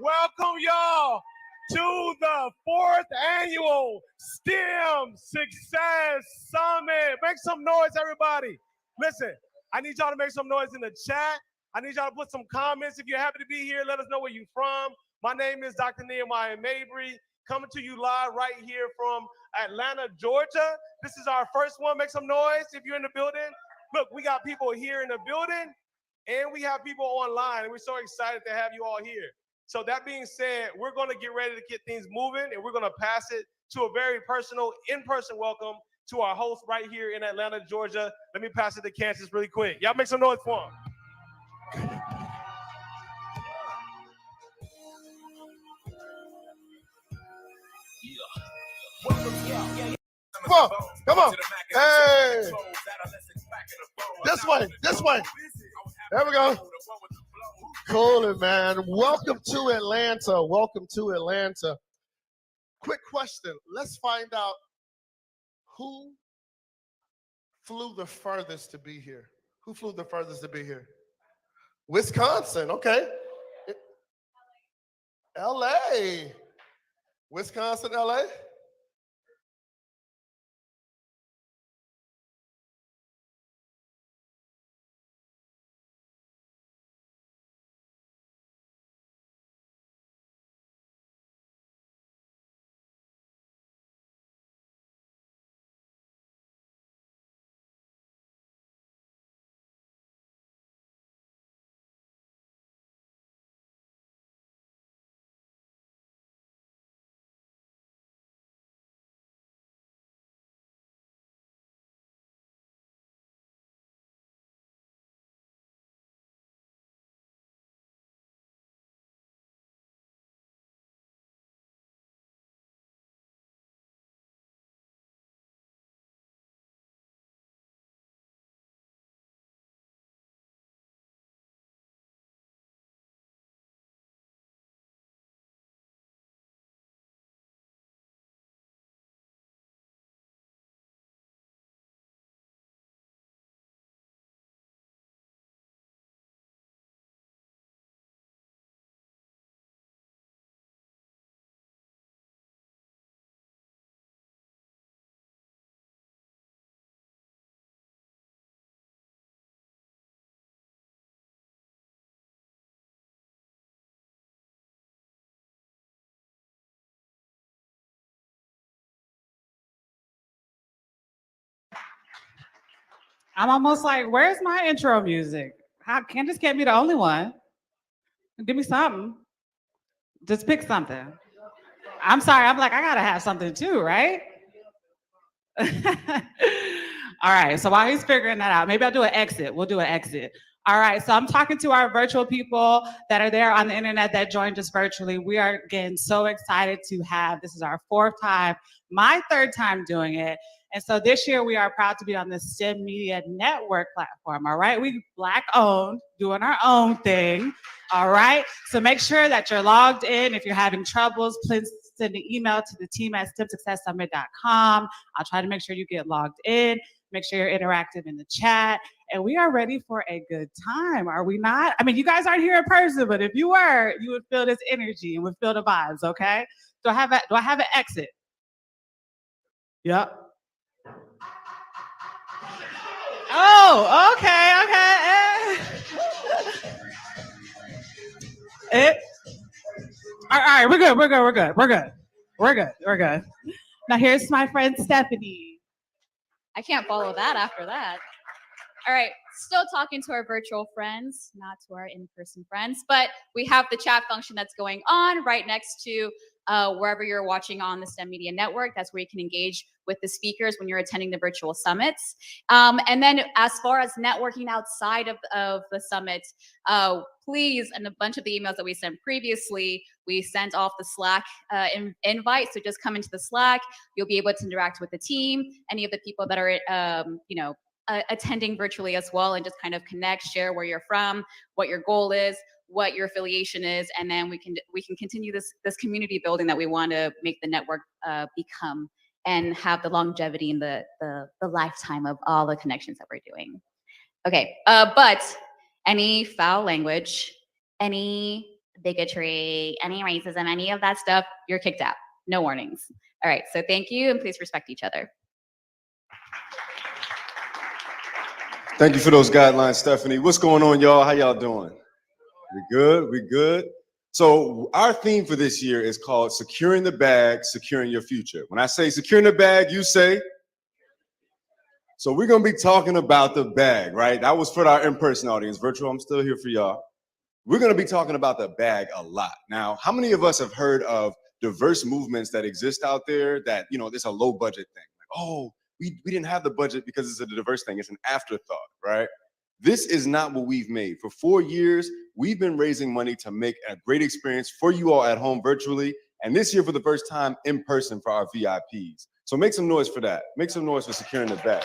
Welcome y'all to the 4th annual STEM Success Summit. Make some noise, everybody. Listen, I need y'all to make some noise in the chat. I need y'all to put some comments. If you're happy to be here, let us know where you're from. My name is Dr. Nehemiah Mabry, coming to you live right here from Atlanta, Georgia. This is our first one. Make some noise if you're in the building. Look, we got people here in the building, and we have people online, and we're so excited to have you all here. So that being said, we're going to get ready to get things moving, and we're going to pass it to a very personal, in-person welcome to our host right here in Atlanta, Georgia. Let me pass it to Kansas really quick. Y'all make some noise for him. Come on. Hey. This way. There we go. Cool, man. Welcome to Atlanta. Quick question. Let's find out who flew the furthest to be here. Wisconsin, okay. LA. Wisconsin, LA. I'm almost like, where's my intro music? Candace can't be the only one. Give me something. Just pick something. I'm sorry. I'm like, I gotta have something too, right? All right. So while he's figuring that out, maybe I'll do an exit. We'll do an exit. All right. So I'm talking to our virtual people that are there on the internet that joined us virtually. We are again so excited to have. This is our 4th time, my 3rd time doing it. And so this year we are proud to be on the STEM Media Network platform. All right. We Black owned, doing our own thing. All right. So make sure that you're logged in. If you're having troubles, please send an email to the team at stemsuccesssummit.com. I'll try to make sure you get logged in. Make sure you're interactive in the chat. And we are ready for a good time, are we not? I mean, you guys aren't here in person, but if you were, you would feel this energy and would feel the vibes, okay? Do I have an exit? Yep. Oh, okay. All right, we're good. Now here's my friend Stephanie. I can't follow that after that. All right, still talking to our virtual friends, not to our in-person friends, but we have the chat function that's going on right next to wherever you're watching on the STEM Media Network. That's where you can engage with the speakers when you're attending the virtual summits. And then as far as networking outside of the summit, please, and a bunch of the emails that we sent previously, we sent off the Slack invite. So just come into the Slack. You'll be able to interact with the team, any of the people that are, attending virtually as well, and just kind of connect, share where you're from, what your goal is, what your affiliation is, and then we can continue this community building that we want to make the network become, and have the longevity and the lifetime of all the connections that we're doing. Okay, but any foul language, any bigotry, any racism, any of that stuff, you're kicked out. No warnings. All right, so thank you, and please respect each other. Thank you for those guidelines, Stephanie. What's going on, y'all? How y'all doing? We good? We good? So our theme for this year is called Securing the Bag, Securing Your Future. When I say securing the bag, you say? So we're going to be talking about the bag, right? That was for our in-person audience. Virtual, I'm still here for y'all. We're going to be talking about the bag a lot. Now, how many of us have heard of diverse movements that exist out there that, you know, it's a low budget thing? Like, oh, we didn't have the budget because it's a diverse thing. It's an afterthought, right? This is not what we've made. For 4 years, we've been raising money to make a great experience for you all at home virtually. And this year, for the first time, in person for our VIPs. So make some noise for that. Make some noise for securing the bag.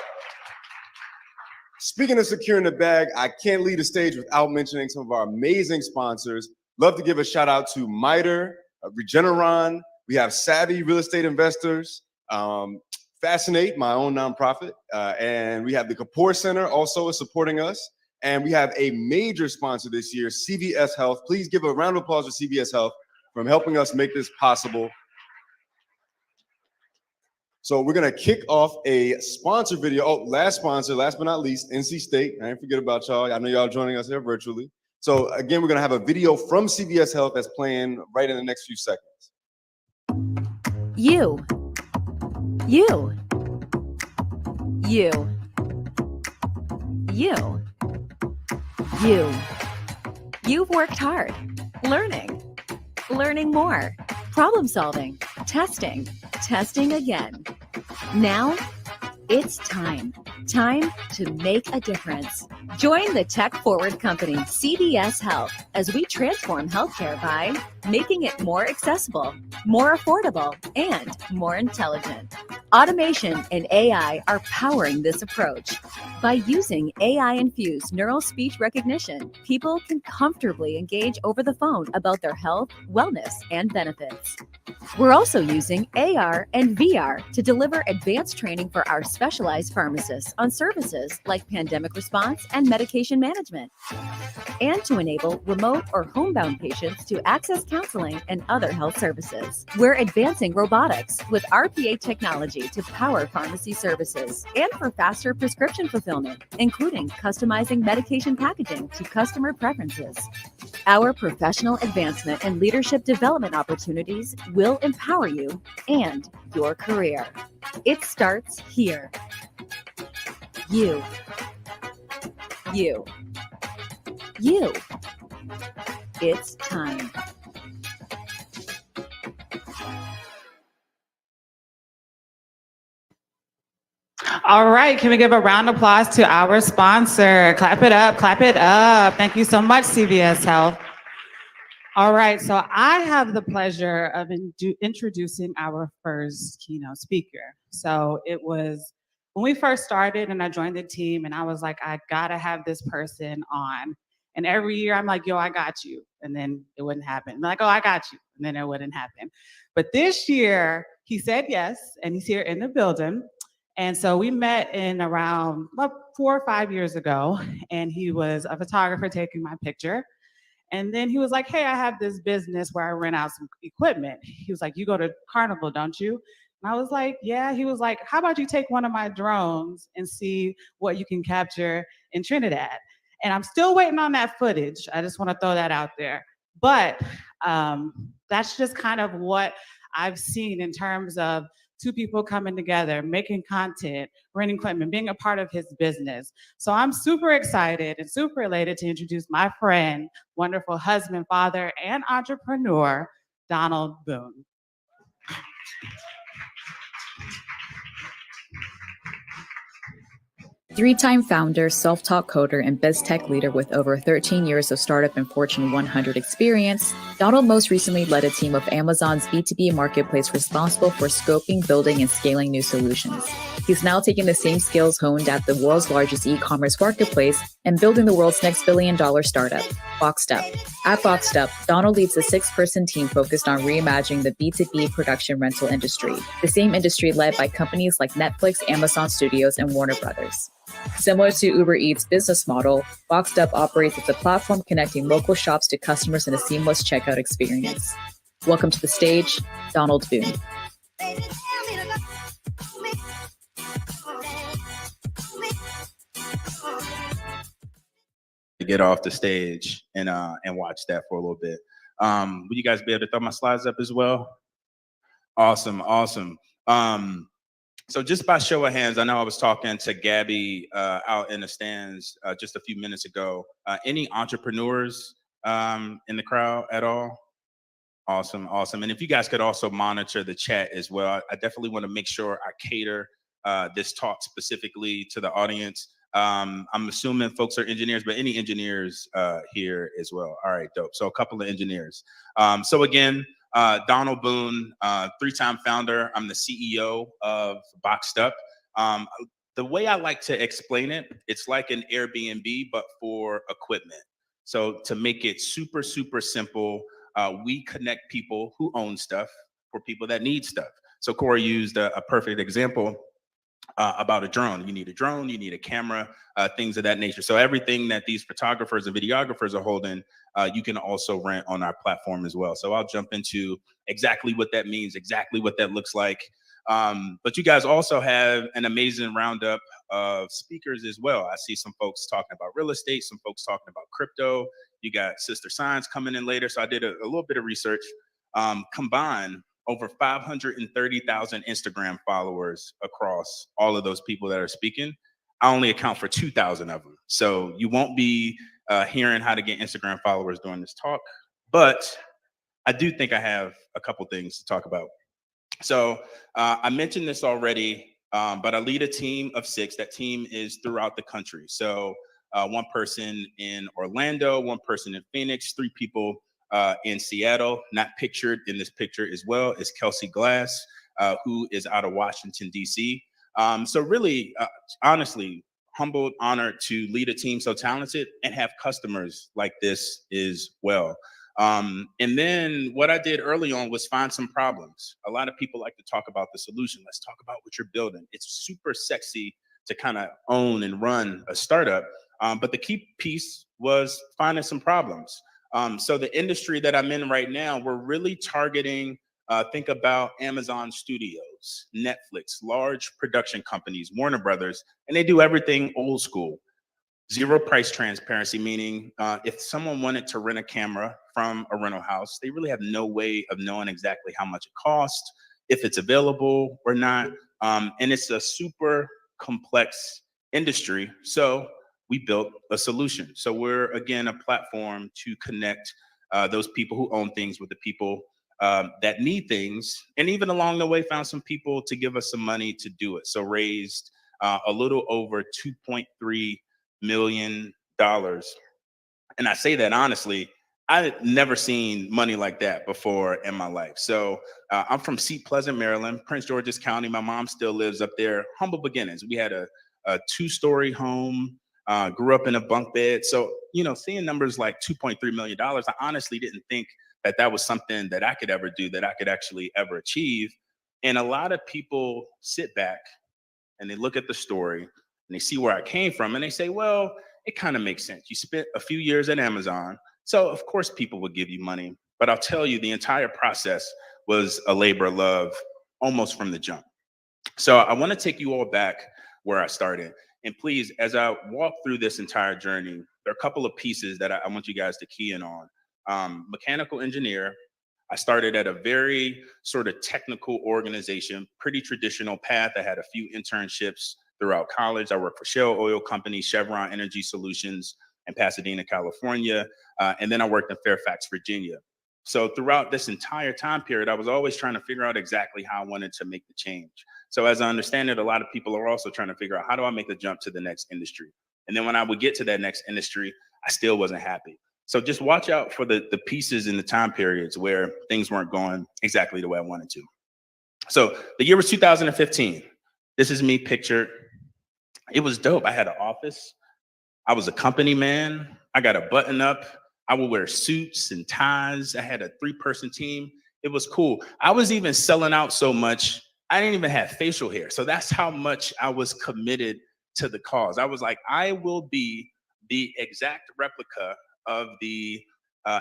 Speaking of securing the bag, I can't leave the stage without mentioning some of our amazing sponsors. Love to give a shout out to MITRE, Regeneron. We have Savvy Real Estate Investors, Fascinate, my own nonprofit, and we have the Kapoor Center also is supporting us. And we have a major sponsor this year, CVS Health. Please give a round of applause for CVS Health for helping us make this possible. So we're gonna kick off a sponsor video. Oh, last sponsor, last but not least, NC State. I didn't forget about y'all. I know y'all joining us here virtually. So again, we're gonna have a video from CVS Health that's playing right in the next few seconds. You. You. You. You. You. You've worked hard. Learning. Learning more. Problem solving. Testing. Testing again. Now, it's time. Time to make a difference. Join the tech-forward company CVS Health as we transform healthcare by making it more accessible, more affordable, and more intelligent. Automation and AI are powering this approach. By using AI-infused neural speech recognition, people can comfortably engage over the phone about their health, wellness, and benefits. We're also using AR and VR to deliver advanced training for our specialized pharmacists on services like pandemic response and medication management, and to enable remote or homebound patients to access counseling and other health services. We're advancing robotics with RPA technology to power pharmacy services and for faster prescription fulfillment, including customizing medication packaging to customer preferences. Our professional advancement and leadership development opportunities will empower you and your career. It starts here. You. You. You. It's time. All right, can we give a round of applause to our sponsor? Clap it up, clap it up. Thank you so much, CVS Health. All right, so I have the pleasure of introducing our first keynote speaker. So it was when we first started and I joined the team and I was like, I gotta have this person on. And every year I'm like, yo, I got you. And then it wouldn't happen. I'm like, oh, I got you. And then it wouldn't happen. But this year he said yes, and he's here in the building. And so we met in around 4 or 5 years ago, and he was a photographer taking my picture. And then he was like, hey, I have this business where I rent out some equipment. He was like, you go to Carnival, don't you? And I was like, yeah. He was like, how about you take one of my drones and see what you can capture in Trinidad? And I'm still waiting on that footage. I just want to throw that out there. But that's just kind of what I've seen in terms of two people coming together, making content, renting equipment, being a part of his business. So I'm super excited and super elated to introduce my friend, wonderful husband, father, and entrepreneur, Donald Boone. Three-time founder, self-taught coder, and BizTech leader with over 13 years of startup and Fortune 100 experience, Donald most recently led a team of Amazon's B2B marketplace responsible for scoping, building, and scaling new solutions. He's now taking the same skills honed at the world's largest e-commerce marketplace and building the world's next billion-dollar startup, BoxedUp. At BoxedUp, Donald leads a 6-person team focused on reimagining the B2B production rental industry, the same industry led by companies like Netflix, Amazon Studios, and Warner Brothers. Similar to Uber Eats' business model, Boxed Up operates as a platform connecting local shops to customers in a seamless checkout experience. Welcome to the stage, Donald Boone. To get off the stage and watch that for a little bit. Will you guys be able to throw my slides up as well? Awesome. So just by show of hands, I know I was talking to Gabby out in the stands just a few minutes ago. Any entrepreneurs in the crowd at all? Awesome. And if you guys could also monitor the chat as well, I definitely want to make sure I cater this talk specifically to the audience. I'm assuming folks are engineers, but any engineers here as well? All right, dope. So a couple of engineers. So again, Donald Boone, 3-time founder. I'm the CEO of Boxed Up. The way I like to explain it, it's like an Airbnb, but for equipment. So to make it super simple, we connect people who own stuff for people that need stuff. So Corey used a perfect example about a drone. You need a drone, you need a camera, things of that nature. So everything that these photographers and videographers are holding, you can also rent on our platform as well. So I'll jump into exactly what that means, exactly what that looks like. But you guys also have an amazing roundup of speakers as well. I see some folks talking about real estate, some folks talking about crypto. You got Sister Science coming in later. So I did a little bit of research. Combined, over 530,000 Instagram followers across all of those people that are speaking. I only account for 2,000 of them. So you won't be hearing how to get Instagram followers during this talk, but I do think I have a couple things to talk about. So I mentioned this already, but I lead a team of 6. That team is throughout the country. So 1 person in Orlando, 1 person in Phoenix, 3 people in Seattle. Not pictured in this picture as well is Kelsey Glass, who is out of Washington, D.C. So really, honestly, humbled, honored to lead a team so talented and have customers like this as well. And then what I did early on was find some problems. A lot of people like to talk about the solution. Let's talk about what you're building. It's super sexy to kind of own and run a startup. But the key piece was finding some problems. So the industry that I'm in right now, we're really targeting, think about Amazon Studios, Netflix, large production companies, Warner Brothers, and they do everything old school. Zero price transparency, meaning if someone wanted to rent a camera from a rental house, they really have no way of knowing exactly how much it costs, if it's available or not. And it's a super complex industry. So we built a solution. So we're, again, a platform to connect those people who own things with the people that need things. And even along the way, found some people to give us some money to do it. So raised a little over $2.3 million. And I say that honestly, I've never seen money like that before in my life. So I'm from Seat Pleasant, Maryland, Prince George's County. My mom still lives up there. Humble beginnings. We had a 2-story home, grew up in a bunk bed. So, seeing numbers like $2.3 million, I honestly didn't think that that was something that I could ever do, that I could actually ever achieve. And a lot of people sit back and they look at the story and they see where I came from and they say, well, it kind of makes sense. You spent a few years at Amazon, so of course people would give you money. But I'll tell you, the entire process was a labor of love almost from the jump. So I want to take you all back where I started. And please, as I walk through this entire journey, there are a couple of pieces that I want you guys to key in on. Mechanical engineer. I started at a very sort of technical organization, pretty traditional path. I had a few internships throughout college. I worked for Shell Oil Company, Chevron Energy Solutions in Pasadena, California. And then I worked in Fairfax, Virginia. So throughout this entire time period, I was always trying to figure out exactly how I wanted to make the change. So as I understand it, a lot of people are also trying to figure out, how do I make the jump to the next industry? And then when I would get to that next industry, I still wasn't happy. So just watch out for the pieces in the time periods where things weren't going exactly the way I wanted to. So the year was 2015. This is me pictured. It was dope. I had an office. I was a company man. I got a button up. I would wear suits and ties. I had a 3-person team. It was cool. I was even selling out so much, I didn't even have facial hair. So that's how much I was committed to the cause. I was like, I will be the exact replica of the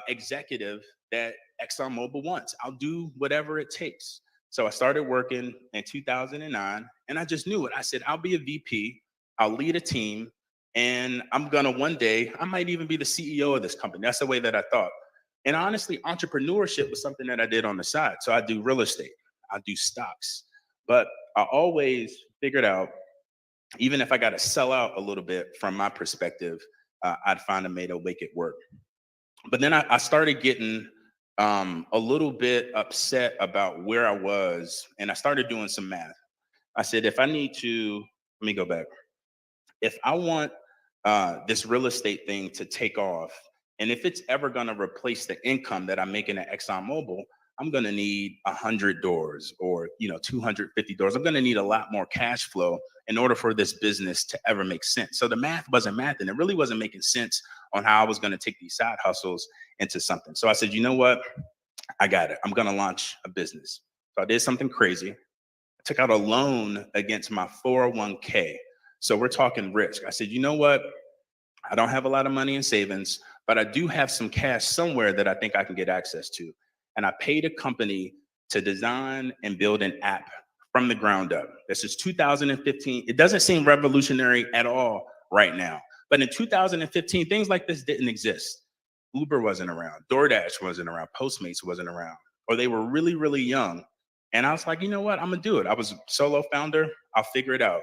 executive that ExxonMobil wants. I'll do whatever it takes. So I started working in 2009, and I just knew it. I said, I'll be a VP, I'll lead a team, and I'm gonna one day, I might even be the CEO of this company. That's the way that I thought. And honestly, entrepreneurship was something that I did on the side. So I do real estate, I do stocks, but I always figured out, even if I got to sell out a little bit from my perspective, I'd find a way to make it work. But then I started getting a little bit upset about where I was, and I started doing some math. I said, if I need to, let me go back. If I want this real estate thing to take off, and if it's ever going to replace the income that I'm making at ExxonMobil, I'm going to need 100 doors or 250 doors. I'm going to need a lot more cash flow in order for this business to ever make sense. So the math wasn't math, and it really wasn't making sense on how I was going to take these side hustles into something. So I said, you know what? I got it. I'm going to launch a business. So I did something crazy. I took out a loan against my 401k. So we're talking risk. I said, you know what? I don't have a lot of money in savings, but I do have some cash somewhere that I think I can get access to. And I paid a company to design and build an app from the ground up. This is 2015. It doesn't seem revolutionary at all right now. But in 2015, things like this didn't exist. Uber wasn't around. DoorDash wasn't around. Postmates wasn't around. Or they were really, really young. And I was like, you know what? I'm going to do it. I was a solo founder. I'll figure it out.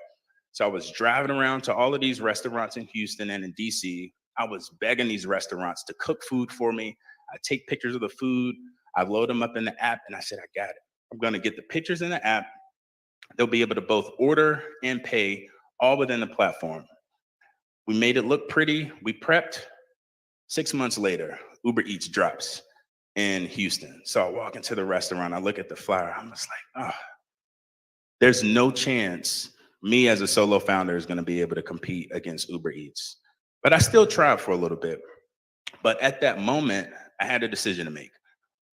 So I was driving around to all of these restaurants in Houston and in DC. I was begging these restaurants to cook food for me. I take pictures of the food. I load them up in the app, and I said, I got it. I'm going to get the pictures in the app. They'll be able to both order and pay all within the platform. We made it look pretty. We prepped. 6 months later, Uber Eats drops in Houston. So I walk into the restaurant. I look at the flyer. I'm just like, oh, there's no chance me as a solo founder is going to be able to compete against Uber Eats. But I still tried for a little bit. But at that moment, I had a decision to make.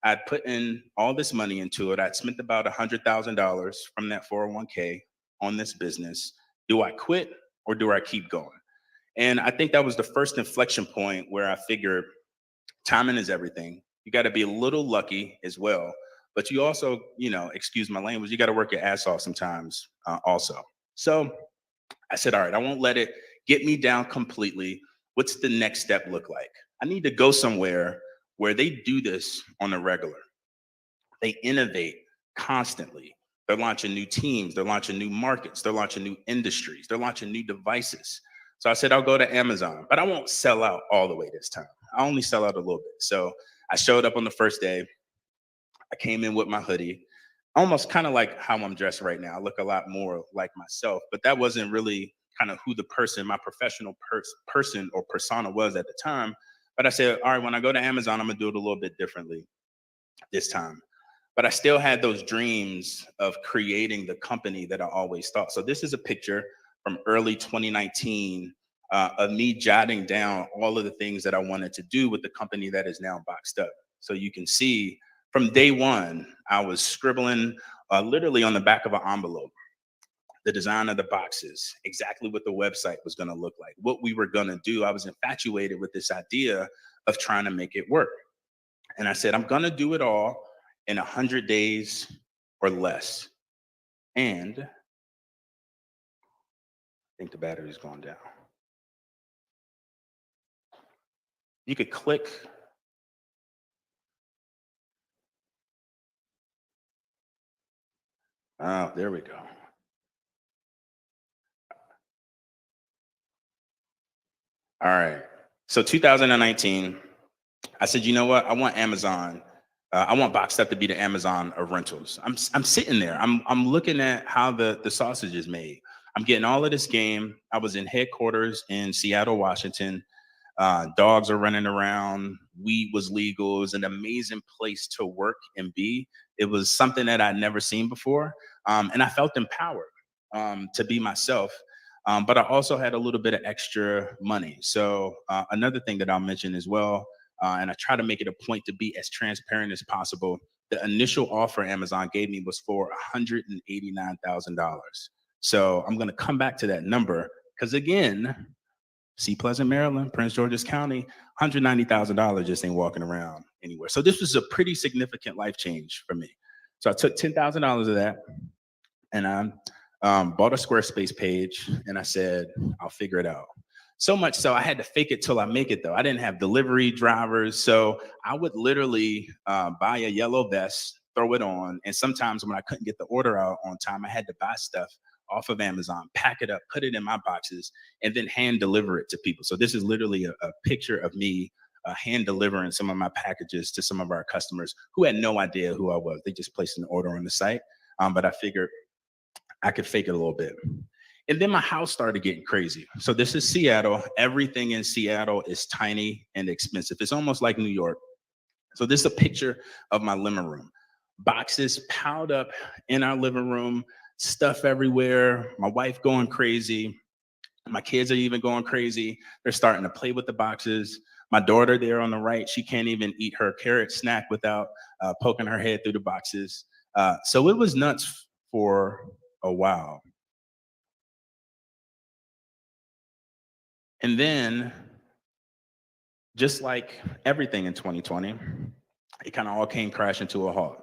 I'd put in all this money into it. I'd spent about $100,000 from that 401k on this business. Do I quit or do I keep going? And I think that was the first inflection point where I figured timing is everything. You got to be a little lucky as well. But you also, excuse my language, you got to work your ass off sometimes also. So I said, all right, I won't let it get me down completely. What's the next step look like? I need to go somewhere where they do this on a regular. They innovate constantly. They're launching new teams. They're launching new markets. They're launching new industries. They're launching new devices. So I said, I'll go to Amazon, but I won't sell out all the way this time. I only sell out a little bit. So I showed up on the first day. I came in with my hoodie, almost kind of like how I'm dressed right now. I look a lot more like myself, but that wasn't really kind of who the person, my professional person or persona was at the time. But I said, all right, when I go to Amazon, I'm gonna do it a little bit differently this time. But I still had those dreams of creating the company that I always thought. So this is a picture from early 2019 of me jotting down all of the things that I wanted to do with the company that is now boxed up. So you can see from day one, I was scribbling literally on the back of an envelope, the design of the boxes, exactly what the website was going to look like, what we were going to do. I was infatuated with this idea of trying to make it work. And I said, I'm going to do it all in 100 days or less. And I think the battery's going down. You could click. Oh, there we go. All right. So 2019, I said, you know what? I want Amazon. I want Boxed Up to be the Amazon of rentals. I'm sitting there. I'm looking at how the sausage is made. I'm getting all of this game. I was in headquarters in Seattle, Washington. Dogs are running around. Weed was legal. It was an amazing place to work and be. It was something that I'd never seen before. And I felt empowered to be myself. But I also had a little bit of extra money. So another thing that I'll mention as well, and I try to make it a point to be as transparent as possible. The initial offer Amazon gave me was for $189,000. So I'm going to come back to that number, Because again, Sea Pleasant, Maryland, Prince George's County, $190,000 just ain't walking around anywhere. So this was a pretty significant life change for me. So I took $10,000 of that and I bought a Squarespace page and I said, I'll figure it out. So much so I had to fake it till I make it though. I didn't have delivery drivers. So I would literally buy a yellow vest, throw it on. And sometimes when I couldn't get the order out on time, I had to buy stuff off of Amazon, pack it up, put it in my boxes, and then hand deliver it to people. So this is literally a picture of me hand delivering some of my packages to some of our customers who had no idea who I was. They just placed an order on the site. But I figured I could fake it a little bit. And then my house started getting crazy. So this is Seattle. Everything in Seattle is tiny and expensive. It's almost like New York. So this is a picture of my living room. Boxes piled up in our living room, stuff everywhere, my wife going crazy. My kids are even going crazy. They're starting to play with the boxes. My daughter there on the right, she can't even eat her carrot snack without poking her head through the boxes. So it was nuts for a while. And then, just like everything in 2020, it kind of all came crashing to a halt.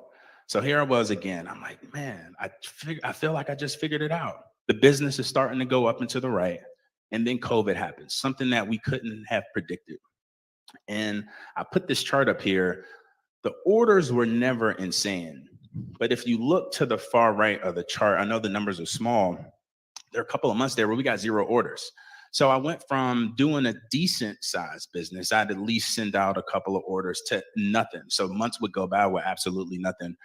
So here I was again. I'm like, man, I feel like I just figured it out. The business is starting to go up and to the right. And then COVID happens, something that we couldn't have predicted. And I put this chart up here. The orders were never insane. But if you look to the far right of the chart, I know the numbers are small. There are a couple of months there where we got 0 orders. So I went from doing a decent sized business, I'd at least send out a couple of orders, to nothing. So months would go by where absolutely nothing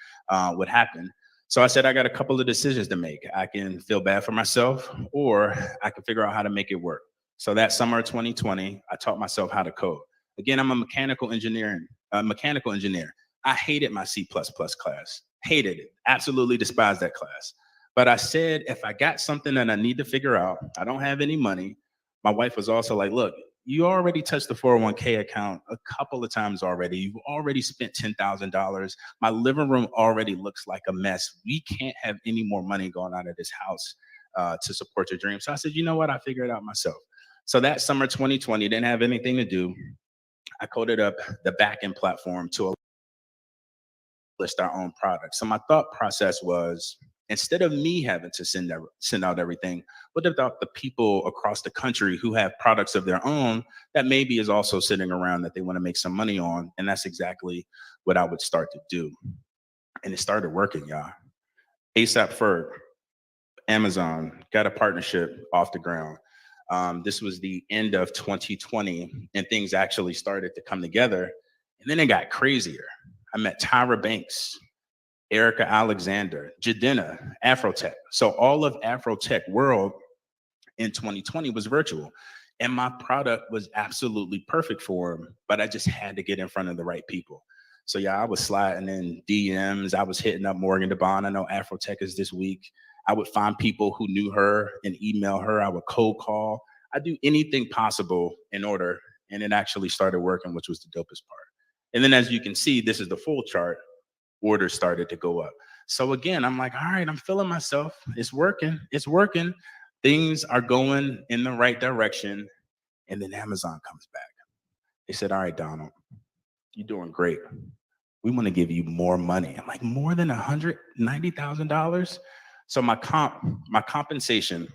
would happen. So I said, I got a couple of decisions to make. I can feel bad for myself, or I can figure out how to make it work. So that summer of 2020, I taught myself how to code. Again, I'm a mechanical engineer. I hated my C++ class, hated it, absolutely despised that class. But I said, if I got something that I need to figure out, I don't have any money. My wife was also like, look, you already touched the 401k account a couple of times already. You've already spent $10,000. My living room already looks like a mess. We can't have any more money going out of this house to support your dream. So I said, you know what? I figured it out myself. So that summer 2020, didn't have anything to do. I coded up the backend platform to list our own products. So my thought process was, instead of me having to send out everything, what about the people across the country who have products of their own that maybe is also sitting around that they want to make some money on? And that's exactly what I would start to do. And it started working, y'all. ASAP Ferg, Amazon, got a partnership off the ground. This was the end of 2020, and things actually started to come together. And then it got crazier. I met Tyra Banks, Erica Alexander, Jadena, Afrotech. So all of Afrotech world in 2020 was virtual. And my product was absolutely perfect for them, but I just had to get in front of the right people. So yeah, I was sliding in DMs. I was hitting up Morgan DeBond. I know Afrotech is this week. I would find people who knew her and email her. I would cold call. I'd do anything possible in order. And it actually started working, which was the dopest part. And then as you can see, this is the full chart. Orders started to go up. So again, I'm like, all right, I'm feeling myself. It's working. It's working. Things are going in the right direction. And then Amazon comes back. They said, all right, Donald, you're doing great. We want to give you more money. I'm like, more than $190,000? So my compensation,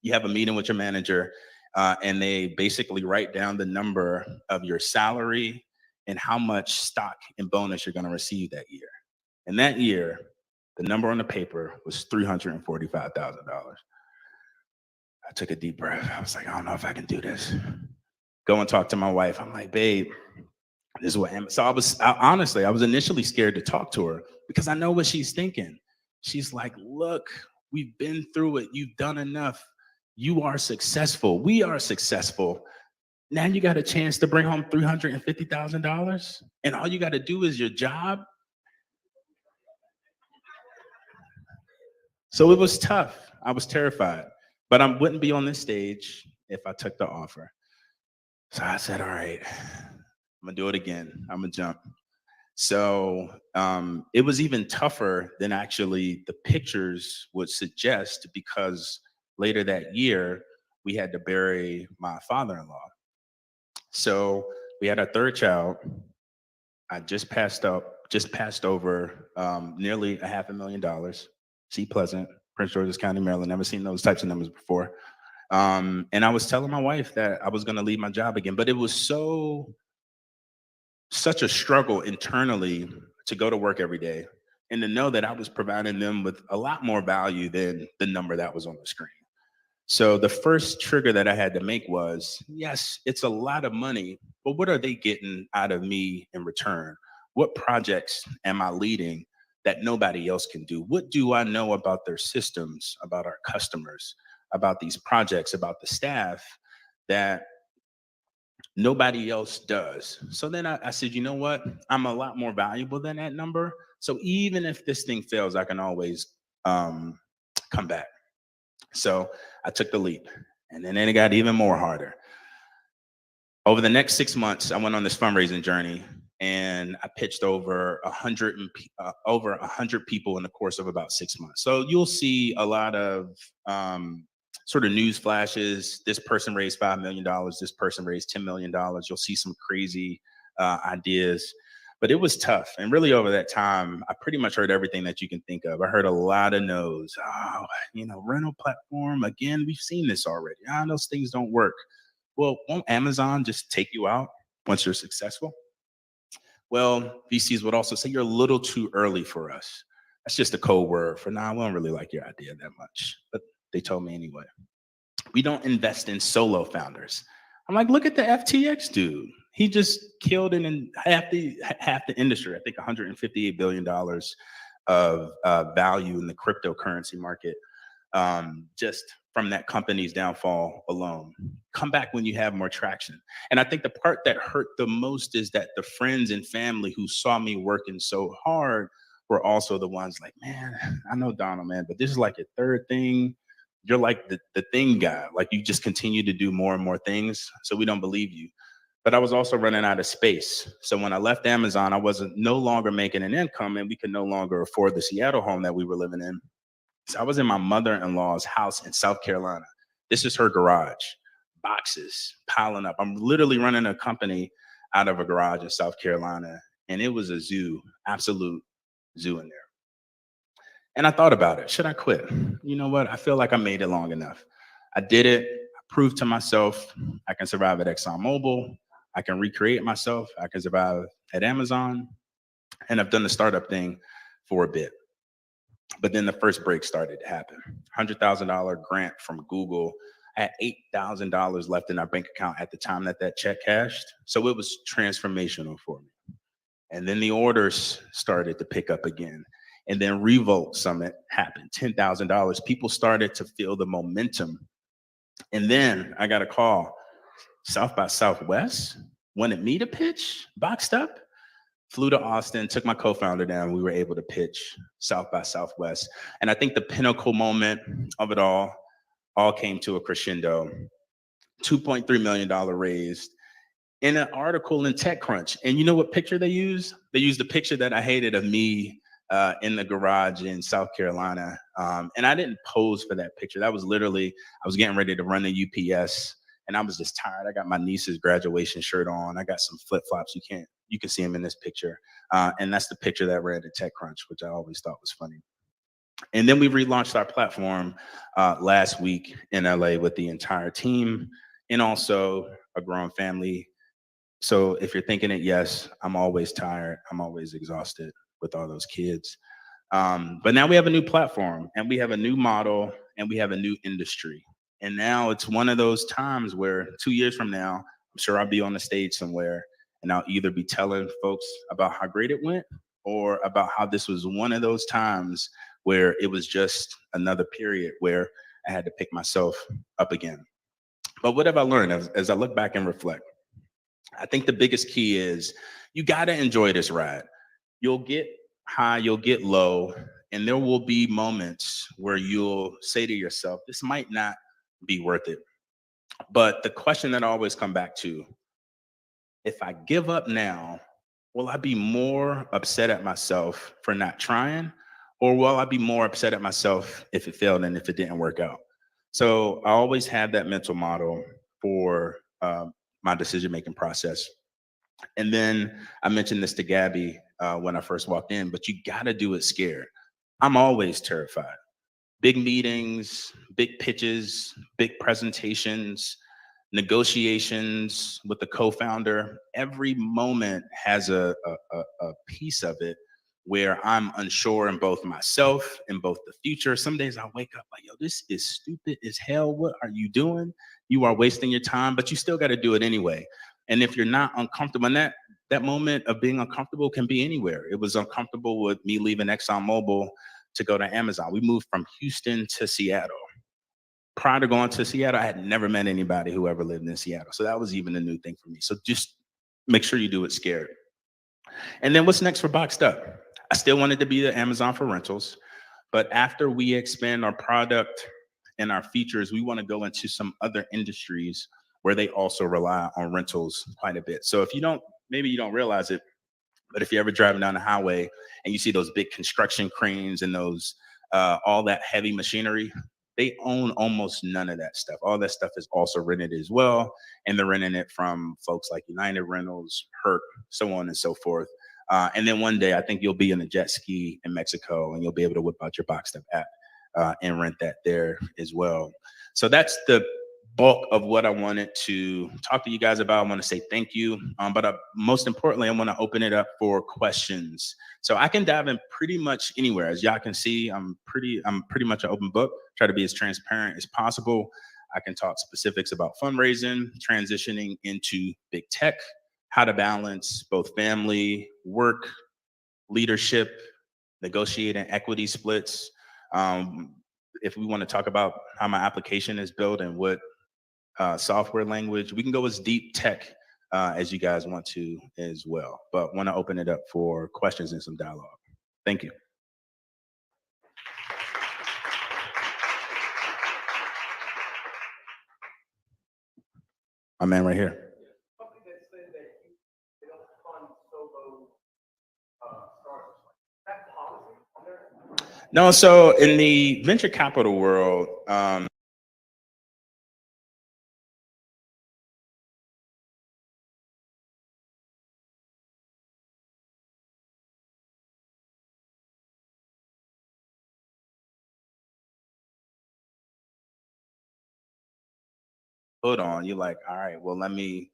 you have a meeting with your manager, and they basically write down the number of your salary and how much stock and bonus you're going to receive that year. And that year, the number on the paper was $345,000. I took a deep breath. I was like, I don't know if I can do this. Go and talk to my wife. I'm like, babe, this is what Amazon. So I was initially scared to talk to her because I know what she's thinking. She's like, look, we've been through it. You've done enough. You are successful. We are successful. Now you got a chance to bring home $350,000, and all you got to do is your job. So it was tough. I was terrified, but I wouldn't be on this stage if I took the offer. So I said, all right, I'm gonna do it again. I'm gonna jump. So it was even tougher than actually the pictures would suggest, because later that year, we had to bury my father-in-law. So we had our third child. I just passed over nearly $500,000. Seat Pleasant, Prince George's County, Maryland. Never seen those types of numbers before. And I was telling my wife that I was going to leave my job again, but it was such a struggle internally to go to work every day and to know that I was providing them with a lot more value than the number that was on the screen. So the first trigger that I had to make was, yes, it's a lot of money, but what are they getting out of me in return? What projects am I leading that nobody else can do? What do I know about their systems, about our customers, about these projects, about the staff that nobody else does? So then I said, you know what? I'm a lot more valuable than that number. So even if this thing fails, I can always come back. So I took the leap, and then it got even more harder. Over the next 6 months, I went on this fundraising journey, and I pitched over 100 people in the course of about 6 months. So you'll see a lot of sort of news flashes. This person raised $5 million. This person raised $10 million. You'll see some crazy ideas. But it was tough. And really over that time, I pretty much heard everything that you can think of. I heard a lot of no's. Oh, rental platform, again, we've seen this already. Those things don't work. Well, won't Amazon just take you out once you're successful? Well, VCs would also say you're a little too early for us. That's just a code word for, we don't really like your idea that much. But they told me anyway. We don't invest in solo founders. I'm like, look at the FTX dude. He just killed it in half the industry. I think $158 billion of value in the cryptocurrency market, just from that company's downfall alone. Come back when you have more traction. And I think the part that hurt the most is that the friends and family who saw me working so hard were also the ones like, man, I know Donald, man, but this is like your third thing. You're like the thing guy. Like, you just continue to do more and more things, so we don't believe you. But I was also running out of space. So when I left Amazon, I wasn't no longer making an income, and we could no longer afford the Seattle home that we were living in. So I was in my mother-in-law's house in South Carolina. This is her garage, boxes piling up. I'm literally running a company out of a garage in South Carolina, and it was a zoo, absolute zoo in there. And I thought about it. Should I quit? You know what? I feel like I made it long enough. I did it. I proved to myself I can survive at ExxonMobil. I can recreate myself. I can survive at Amazon. And I've done the startup thing for a bit. But then the first break started to happen. $100,000 grant from Google. I had $8,000 left in our bank account at the time that check cashed. So it was transformational for me. And then the orders started to pick up again. And then Revolt Summit happened, $10,000. People started to feel the momentum. And then I got a call. South by Southwest wanted me to pitch, boxed up. Flew to Austin, took my co-founder down. We were able to pitch South by Southwest. And I think the pinnacle moment of it all came to a crescendo. $2.3 million raised in an article in TechCrunch. And you know what picture they used? They used the picture that I hated of me in the garage in South Carolina. And I didn't pose for that picture. That was literally, I was getting ready to run the UPS. And I was just tired. I got my niece's graduation shirt on. I got some flip-flops. You can see them in this picture. And that's the picture that ran to TechCrunch, which I always thought was funny. And then we relaunched our platform last week in LA with the entire team and also a growing family. So if you're thinking it, yes, I'm always tired. I'm always exhausted with all those kids. But now we have a new platform, and we have a new model, and we have a new industry. And now it's one of those times where 2 years from now, I'm sure I'll be on the stage somewhere, and I'll either be telling folks about how great it went or about how this was one of those times where it was just another period where I had to pick myself up again. But what have I learned as I look back and reflect? I think the biggest key is you got to enjoy this ride. You'll get high, you'll get low, and there will be moments where you'll say to yourself, this might not be worth it. But the question that I always come back to, if I give up now, will I be more upset at myself for not trying? Or will I be more upset at myself if it failed and if it didn't work out? So I always have that mental model for my decision-making process. And then I mentioned this to Gabby when I first walked in, but you gotta do it scared. I'm always terrified. Big meetings, big pitches, big presentations, negotiations with the co-founder. Every moment has a piece of it where I'm unsure in both myself and both the future. Some days I wake up like, yo, this is stupid as hell. What are you doing? You are wasting your time, but you still got to do it anyway. And if you're not uncomfortable, and that moment of being uncomfortable can be anywhere. It was uncomfortable with me leaving ExxonMobil to go to Amazon. We moved from Houston to Seattle. Prior to going to Seattle, I had never met anybody who ever lived in Seattle. So that was even a new thing for me. So just make sure you do it scared. And then what's next for Boxed Up? I still wanted to be the Amazon for rentals, but after we expand our product and our features, we want to go into some other industries where they also rely on rentals quite a bit. So if you don't, maybe you don't realize it, but if you're ever driving down the highway and you see those big construction cranes and those all that heavy machinery, they own almost none of that stuff. All that stuff is also rented as well, and they're renting it from folks like United Rentals, Herc, so on and so forth. And then one day, I think you'll be in a jet ski in Mexico, and you'll be able to whip out your Boxed Up app and rent that there as well. So that's the bulk of what I wanted to talk to you guys about. I want to say thank you, but most importantly, I want to open it up for questions. So I can dive in pretty much anywhere. As y'all can see, I'm pretty much an open book. Try to be as transparent as possible. I can talk specifics about fundraising, transitioning into big tech, how to balance both family, work, leadership, negotiating equity splits. If we want to talk about how my application is built and what software language, we can go as deep tech as you guys want to as well. But want to open it up for questions and some dialogue. Thank you. My man right here. No, so in the venture capital world, hood on, you're like, all right, well, let me,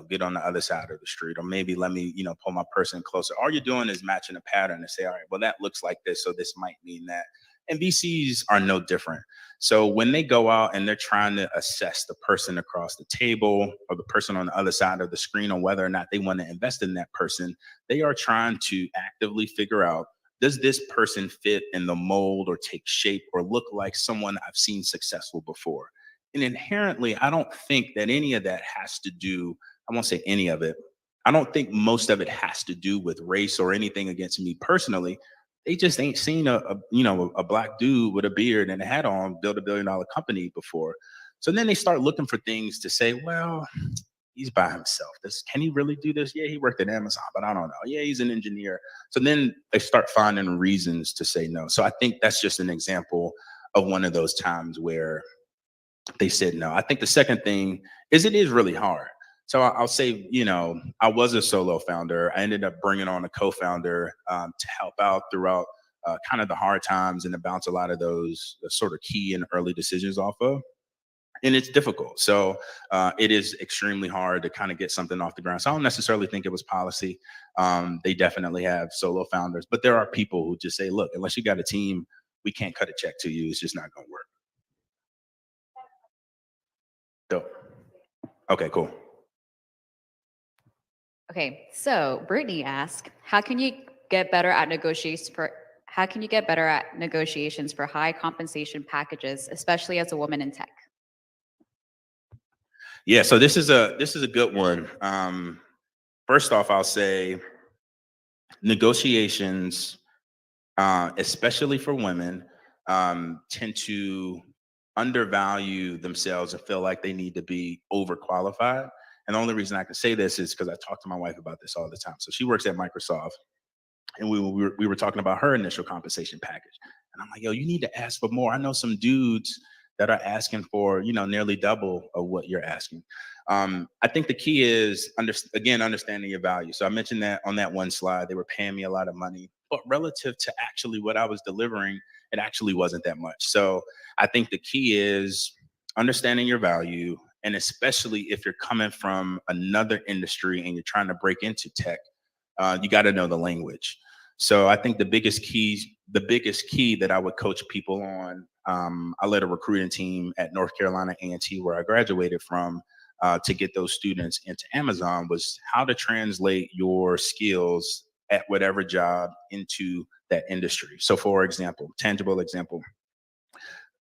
get on the other side of the street, or maybe let me, pull my person closer. All you're doing is matching a pattern and say, all right, well, that looks like this, so this might mean that. And VCs are no different. So when they go out and they're trying to assess the person across the table or the person on the other side of the screen on whether or not they want to invest in that person, they are trying to actively figure out, does this person fit in the mold or take shape or look like someone I've seen successful before? And inherently, I don't think that any of that has to do, I won't say any of it. I don't think most of it has to do with race or anything against me personally. They just ain't seen a black dude with a beard and a hat on build $1 billion company before. So then they start looking for things to say, well, he's by himself. Can he really do this? Yeah, he worked at Amazon, but I don't know. Yeah, he's an engineer. So then they start finding reasons to say no. So I think that's just an example of one of those times where they said no. I think the second thing is it is really hard. So I'll say, I was a solo founder. I ended up bringing on a co-founder to help out throughout kind of the hard times and to bounce a lot of those sort of key and early decisions off of. And it's difficult. So it is extremely hard to kind of get something off the ground. So I don't necessarily think it was policy. They definitely have solo founders, but there are people who just say, look, unless you got a team, we can't cut a check to you. It's just not going to work. Dope. Okay, cool. Okay, so Brittany asked, how can you get better at negotiations for high compensation packages, especially as a woman in tech? Yeah, so this is a good one. First off, I'll say negotiations, especially for women, tend to undervalue themselves and feel like they need to be overqualified. And the only reason I can say this is because I talk to my wife about this all the time. So she works at Microsoft, and we were talking about her initial compensation package. And I'm like, yo, you need to ask for more. I know some dudes that are asking for, nearly double of what you're asking. I think the key is understanding your value. So I mentioned that on that one slide, they were paying me a lot of money, but relative to actually what I was delivering, it actually wasn't that much. So I think the key is understanding your value, and especially if you're coming from another industry and you're trying to break into tech, you got to know the language. So I think the biggest key that I would coach people on, I led a recruiting team at North Carolina A&T where I graduated from, to get those students into Amazon, was how to translate your skills at whatever job into that industry. So for example, tangible example,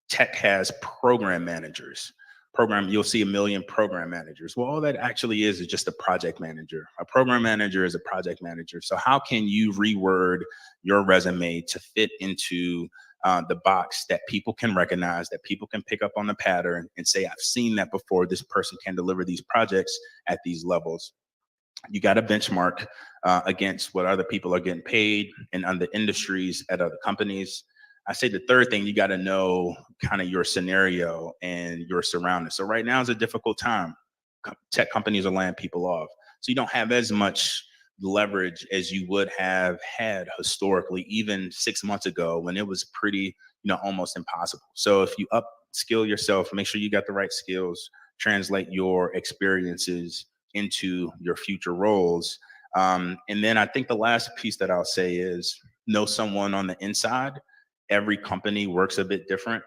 tech has program managers. You'll see a million program managers. Well, all that actually is just a project manager. A program manager is a project manager. So how can you reword your resume to fit into the box that people can recognize, that people can pick up on the pattern and say, I've seen that before. This person can deliver these projects at these levels. You got to benchmark against what other people are getting paid in other industries at other companies. I say the third thing, you got to know kind of your scenario and your surroundings. So right now is a difficult time. Tech companies are laying people off. So you don't have as much leverage as you would have had historically, even 6 months ago when it was pretty, almost impossible. So if you upskill yourself, make sure you got the right skills, translate your experiences into your future roles. And then I think the last piece that I'll say is know someone on the inside. Every company works a bit different.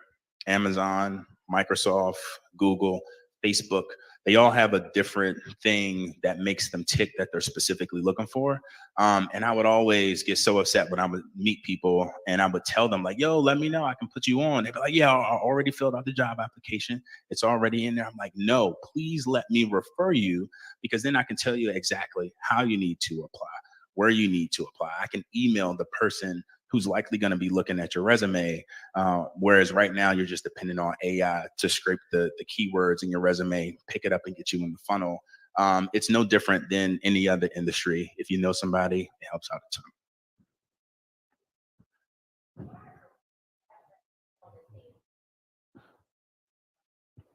Amazon, Microsoft, Google, Facebook, they all have a different thing that makes them tick that they're specifically looking for. And I would always get so upset when I would meet people and I would tell them like, yo, let me know, I can put you on. They'd be like, yeah, I already filled out the job application. It's already in there. I'm like, no, please let me refer you, because then I can tell you exactly how you need to apply, where you need to apply. I can email the person who's likely going to be looking at your resume. Whereas right now you're just dependent on AI to scrape the keywords in your resume, pick it up and get you in the funnel. It's no different than any other industry. If you know somebody, it helps out a ton.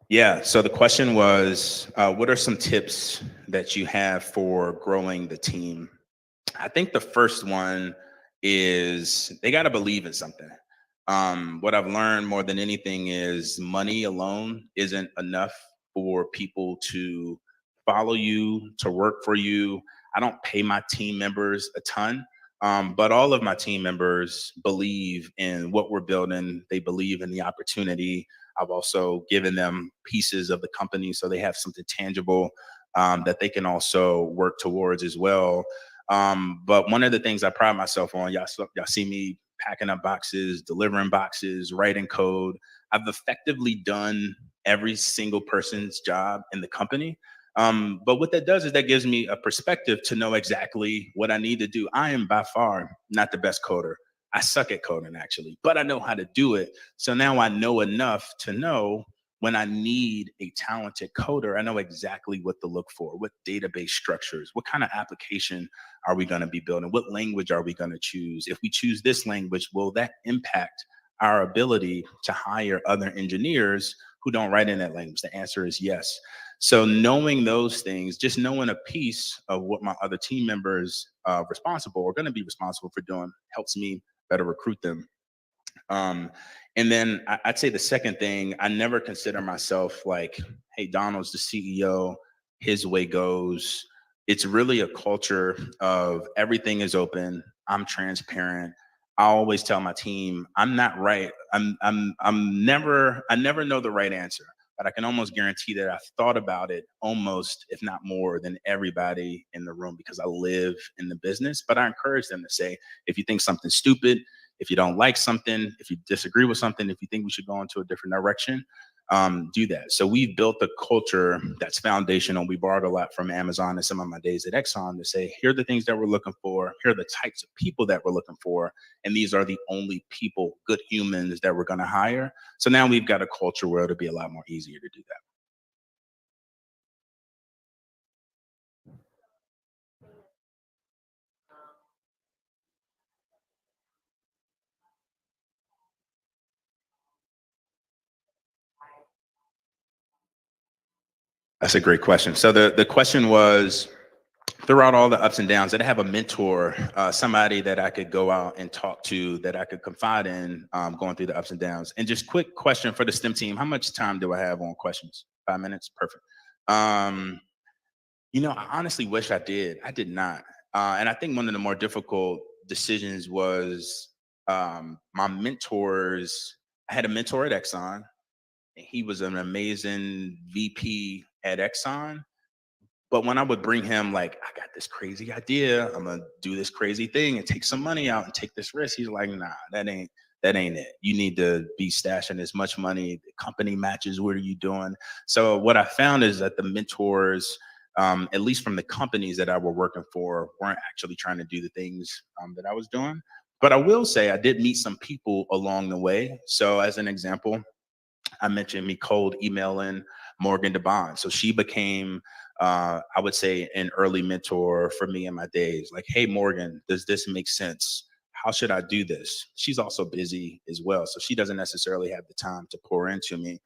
Yeah, so the question was, what are some tips that you have for growing the team? I think the first one is they got to believe in something. What I've learned more than anything is money alone isn't enough for people to follow you, to work for you. I don't pay my team members a ton, but all of my team members believe in what we're building. They believe in the opportunity. I've also given them pieces of the company so they have something tangible that they can also work towards as well. But one of the things I pride myself on, y'all see me packing up boxes, delivering boxes, writing code. I've effectively done every single person's job in the company. But what that does is that gives me a perspective to know exactly what I need to do. I am by far not the best coder. I suck at coding actually, but I know how to do it. So now I know enough to know when I need a talented coder, I know exactly what to look for, what database structures, what kind of application are we going to be building, what language are we going to choose? If we choose this language, will that impact our ability to hire other engineers who don't write in that language? The answer is yes. So knowing those things, just knowing a piece of what my other team members are going to be responsible for doing, helps me better recruit them. And then I'd say the second thing, I never consider myself like, hey, Donald's the CEO, his way goes. It's really a culture of everything is open. I'm transparent. I always tell my team, I'm not right. I never know the right answer, but I can almost guarantee that I've thought about it almost, if not more than everybody in the room, because I live in the business. But I encourage them to say, if you think something's stupid, if you don't like something, if you disagree with something, if you think we should go into a different direction, do that. So we've built a culture that's foundational. We borrowed a lot from Amazon and some of my days at Exxon to say, here are the things that we're looking for. Here are the types of people that we're looking for. And these are the only people, good humans, that we're going to hire. So now we've got a culture where it'll be a lot more easier to do that. That's a great question. So the question was, throughout all the ups and downs, did I have a mentor, somebody that I could go out and talk to, that I could confide in, going through the ups and downs? And just quick question for the STEM team: how much time do I have on questions? 5 minutes, perfect. I honestly wish I did. I did not, and I think one of the more difficult decisions was my mentors. I had a mentor at Exxon. He was an amazing VP at Exxon. But when I would bring him, like, I got this crazy idea, I'm gonna do this crazy thing and take some money out and take this risk, he's like, nah, that ain't it. You need to be stashing as much money. The company matches. What are you doing? So what I found is that the mentors, at least from the companies that I were working for, weren't actually trying to do the things that I was doing. But I will say I did meet some people along the way. So as an example, I mentioned me cold emailing Morgan DeBond. So she became, I would say, an early mentor for me in my days. Like, hey, Morgan, does this make sense? How should I do this? She's also busy as well, so she doesn't necessarily have the time to pour into me.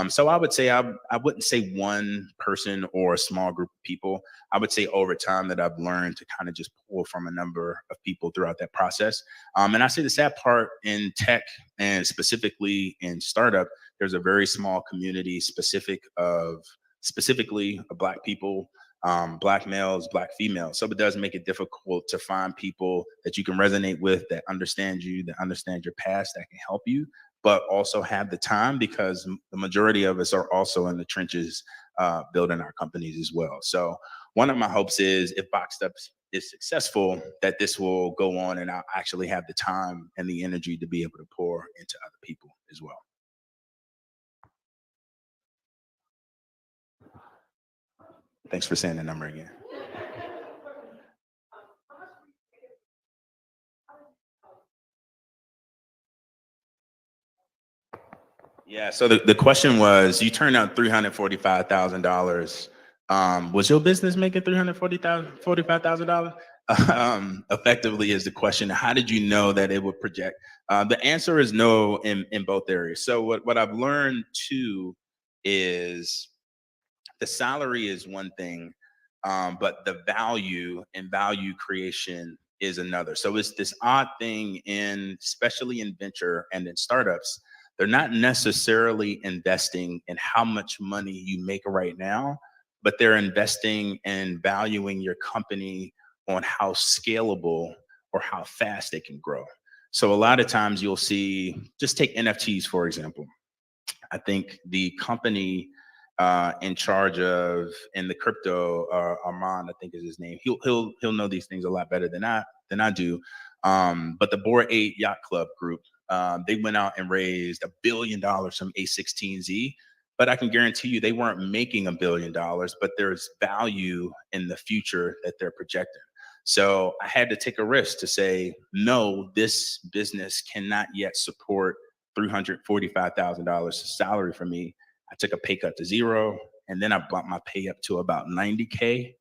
So I would say I wouldn't say one person or a small group of people. I would say over time that I've learned to kind of just pull from a number of people throughout that process. And I say the sad part in tech, and specifically in startup, there's a very small community specifically of Black people, Black males, Black females. So it does make it difficult to find people that you can resonate with, that understand you, that understand your past, that can help you, but also have the time, because the majority of us are also in the trenches building our companies as well. So one of my hopes is, if Boxed Up is successful, that this will go on and I'll actually have the time and the energy to be able to pour into other people as well. Thanks for saying the number again. Yeah, so the question was, you turned out $345,000. Was your business making $345,000? Effectively is the question. How did you know that it would project? The answer is no in both areas. So what I've learned too is the salary is one thing, but the value and value creation is another. So it's this odd thing especially in venture and in startups. They're not necessarily investing in how much money you make right now, but they're investing in valuing your company on how scalable or how fast they can grow. So a lot of times you'll see, just take NFTs, for example. I think the company in charge of in the crypto, Armand, I think is his name. He'll know these things a lot better than I do. But the Bored Ape Yacht Club group, they went out and raised $1 billion from A16Z. But I can guarantee you they weren't making $1 billion, but there's value in the future that they're projecting. So I had to take a risk to say, no, this business cannot yet support $345,000 salary for me. I took a pay cut to zero, and then I bumped my pay up to about 90K.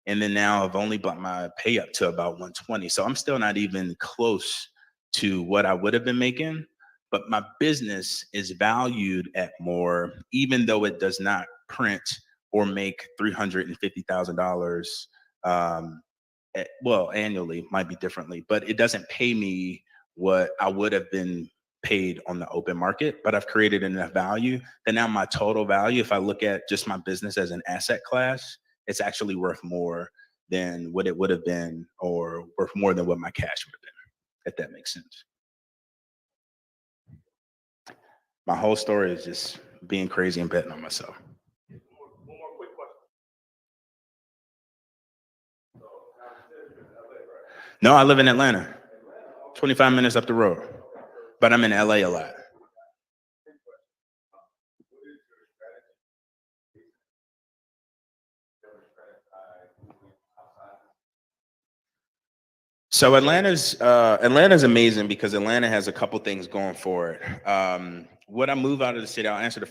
And then now I've only bumped my pay up to about 120. So I'm still not even close to what I would have been making, but my business is valued at more, even though it does not print or make $350,000. Well, annually might be differently, but it doesn't pay me what I would have been paid on the open market. But I've created enough value that now my total value, if I look at just my business as an asset class, it's actually worth more than what it would have been, or worth more than what my cash would have been, if that makes sense. My whole story is just being crazy and betting on myself. One more quick question. No, I live in Atlanta, 25 minutes up the road, but I'm in LA a lot. So Atlanta's amazing because Atlanta has a couple things going for it. Would I move out of the city? I'll answer the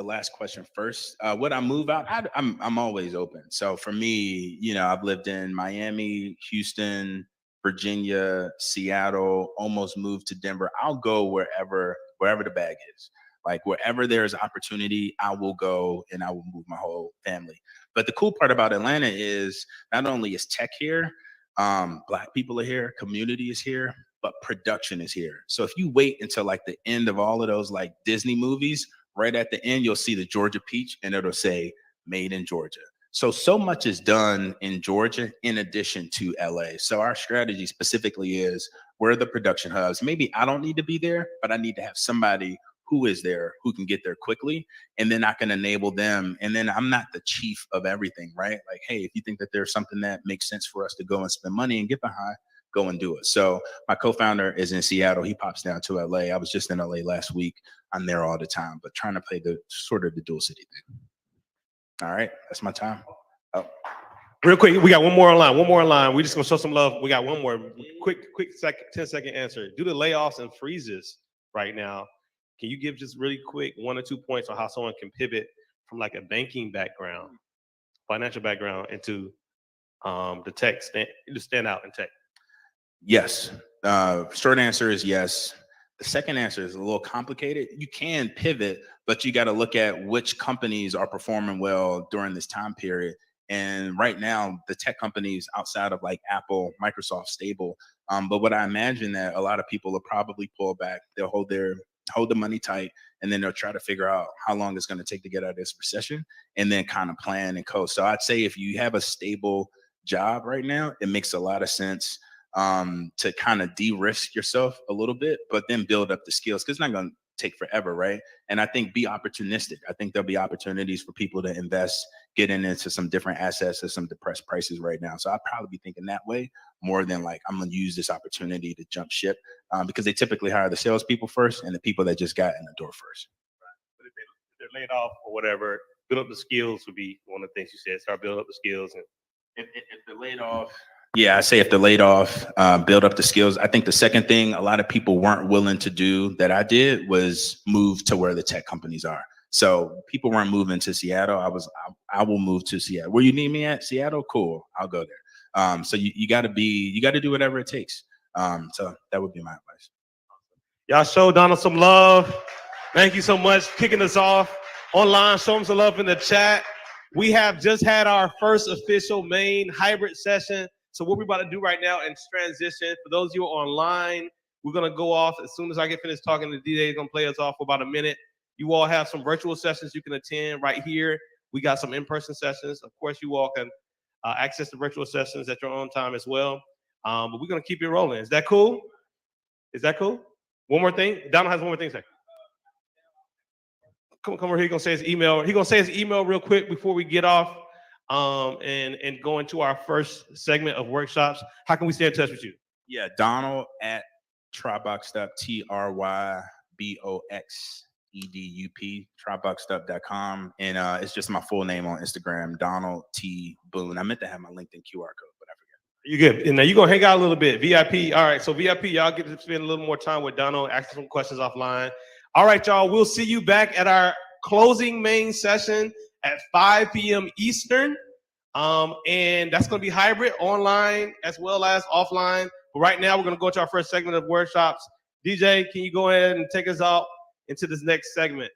last question first. Would I move out? I'm always open. So for me, I've lived in Miami, Houston, Virginia, Seattle, almost moved to Denver. I'll go wherever the bag is. Like wherever there's opportunity, I will go and I will move my whole family. But the cool part about Atlanta is not only is tech here, Black people are here, community is here, but production is here. So if you wait until like the end of all of those like Disney movies, right at the end, you'll see the Georgia peach and it'll say made in Georgia. So much is done in Georgia in addition to LA. So our strategy specifically is where are the production hubs? Maybe I don't need to be there, but I need to have somebody who is there, who can get there quickly, and then I can enable them. And then I'm not the chief of everything, right? Like, hey, if you think that there's something that makes sense for us to go and spend money and get behind, go and do it. So my co-founder is in Seattle. He pops down to LA. I was just in LA last week. I'm there all the time, but trying to play the sort of the dual city thing. All right, that's my time. Oh. Real quick, we got one more online. We're just gonna show some love. We got one more quick 10-second answer. Due to layoffs and freezes right now, can you give just really quick 1 or 2 points on how someone can pivot from like a banking background, financial background into the tech, stand out in tech? Yes. Short answer is yes. The second answer is a little complicated. You can pivot, but you got to look at which companies are performing well during this time period. And right now, the tech companies outside of like Apple, Microsoft, stable. But what I imagine that a lot of people will probably pull back. They'll hold the money tight, and then they'll try to figure out how long it's going to take to get out of this recession, and then kind of plan and coast. So I'd say if you have a stable job right now, it makes a lot of sense to kind of de-risk yourself a little bit, but then build up the skills, because it's not going to take forever, right? And I think be opportunistic. I think there'll be opportunities for people to invest, getting into some different assets at some depressed prices right now. So I'd probably be thinking that way more than like, I'm going to use this opportunity to jump ship, because they typically hire the salespeople first and the people that just got in the door first. Right. But if they're laid off or whatever, build up the skills would be one of the things you said. Start building up the skills. And if they're laid off, yeah, I say if they're laid off, build up the skills. I think the second thing a lot of people weren't willing to do that I did was move to where the tech companies are. So people weren't moving to Seattle. I will move to Seattle. Where you need me at? Seattle? Cool. I'll go there. So you got to do whatever it takes. So that would be my advice. Y'all show Donald some love. Thank you so much for kicking us off online. Show him some love in the chat. We have just had our first official main hybrid session. So what we're about to do right now is transition. For those of you online, we're going to go off as soon as I get finished talking. The DJ is going to play us off for about a minute. You all have some virtual sessions you can attend right here. We got some in-person sessions. Of course, you all can access the virtual sessions at your own time as well. But we're going to keep it rolling. Is that cool? Is that cool? One more thing. Donald has one more thing to say. Come over here. He's going to say his email. He's going to say his email real quick before we get off. And go into our first segment of workshops. How can we stay in touch with you? Yeah, Donald at Tryboxedup, TRYBOXEDUP, tryboxedup.com. And it's just my full name on Instagram, Donald T. Boone. I meant to have my LinkedIn QR code, but I forgot. You good. And now you're going to hang out a little bit. VIP. All right. So VIP, y'all get to spend a little more time with Donald, ask some questions offline. All right, y'all. We'll see you back at our closing main session at 5 p.m. Eastern. And that's going to be hybrid, online as well as offline. But right now, we're going to go to our first segment of workshops. DJ, can you go ahead and take us out into this next segment?